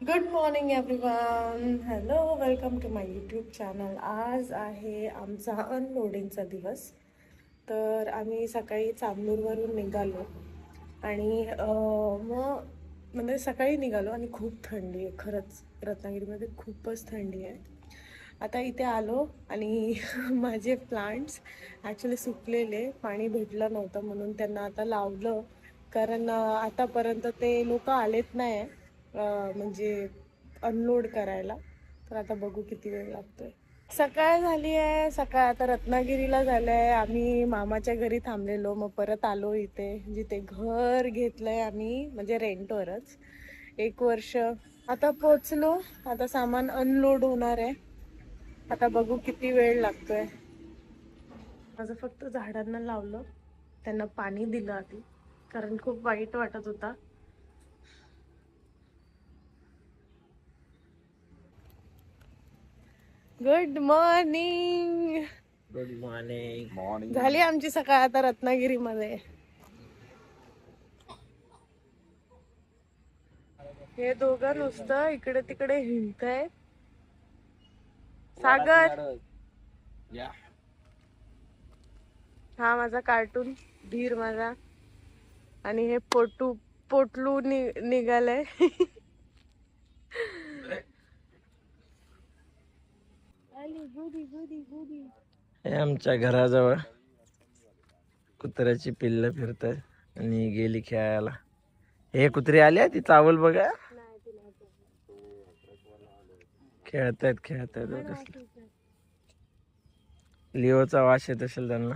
Good morning everyone. Hello, welcome to my YouTube channel. आज आहे आमचा अनलोडिंगचा दिवस. तर आम्ही सकाळी चांदूरवरून निघालो आणि मग म्हणजे सकाळी निघालो आणि खूप थंडी आहे. खरंच रत्नागिरीमध्ये खूपच थंडी आहे. आता इथे आलो आणि माझे प्लांट्स ॲक्च्युली सुकलेले, पाणी भेटलं नव्हतं म्हणून त्यांना आता लावलं. कारण आतापर्यंत ते लोक आलेत नाही म्हणजे अनलोड करायला. तर आता बघू किती वेळ लागतोय. सकाळ झाली आहे. सकाळ आता रत्नागिरीला झालंय. आम्ही मामाच्या घरी थांबलेलो, मग परत आलो इथे जिथे घर घेतलंय आम्ही, म्हणजे रेंटवरच 1 वर्ष. आता पोचलो. आता सामान अनलोड होणार आहे. आता बघू किती वेळ लागतोय. माझं फक्त झाडांना लावलं, त्यांना पाणी दिलं आधी, कारण खूप वाईट वाटत होता. Good morning. Good morning. झाली आमची सकाळ आता रत्नागिरीमध्ये. हे दोघं नुसतं इकडे तिकडे हिंडतायत. सागर, हा माझा कार्टून धीर माझा, आणि हे पोटलू निघालंय. हे आमच्या घराजवळ कुत्र्याची पिल्ल फिरतात आणि गेली खेळायला. हे कुत्री आली, ती चावल बघा. खेळतायत लिओचा वास येत असेल त्यांना.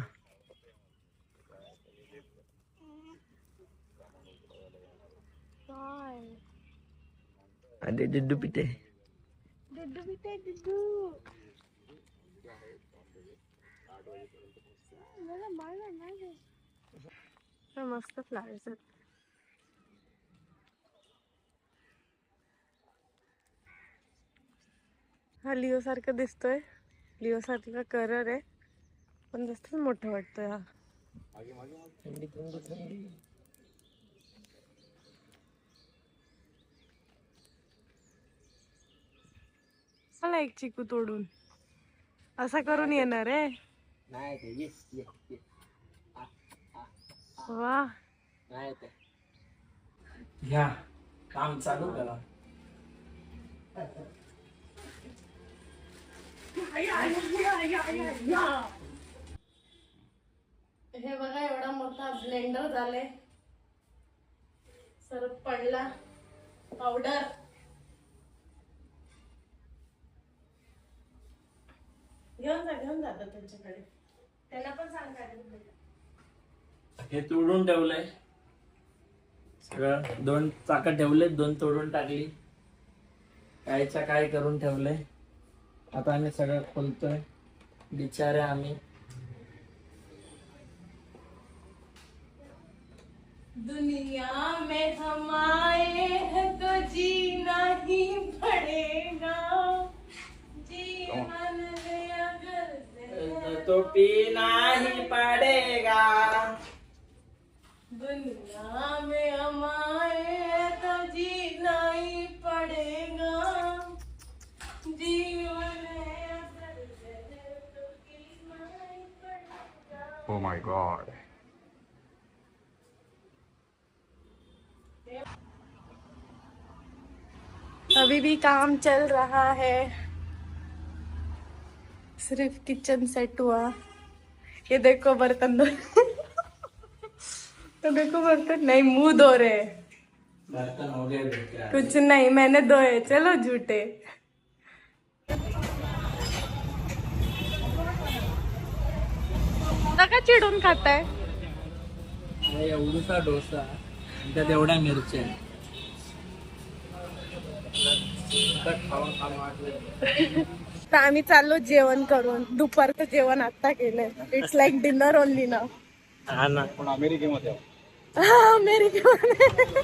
अरे डिड्डू पिटे. मस्त फ्लावर्स आहेत. हा लिओ सारखा दिसतोय. लिओ सारखा कलर आहे, पण जास्तच मोठा वाटतोय हा. मला एक चिकू तोडून असा करून येणार आहे. वा, या काम चालू करा. हे बघा, एवढा मोठा ब्लेंडर झाले. सरप पडला. पावडर घेऊन जातात त्यांच्याकडे. त्याला पण सांग काय. हे तोडून ठेवलंय सगळं. 2 चाकं ठेवले, 2 तोडून टाकली. कायच्या काय करून ठेवलंय. आता आम्ही सगळं खोलतोय. बिचारे आम्ही. दुनिया में हम आए हैं तो जीना ही पड़ेगा. जीवन में अगर तो पीना ही पड़ेगा. दुनिया में हम आए हैं तो जीना ही पड़ेगा. जीवन है अगर तो जीना ही पड़ेगा. Oh my God. अभी भी काम चल रहा है. सिर्फ किचन सेट हुआ. ये देखो बर्तन धो. तो देखो बर्तन नहीं, मुंह धो रहे. बर्तन हो गए. कुछ नहीं, मैंने धोए. चलो झूठे. का चिडून खाताय. एवढा डोसा, त्यात एवढ्या मिरच्या. तर आम्ही चाललो जेवण करून. दुपारचं जेवण आता केलंय. इट्स लाईक डिनर ओनली ना. हा ना. पण अमेरिकेमध्ये अमेरिकेमध्ये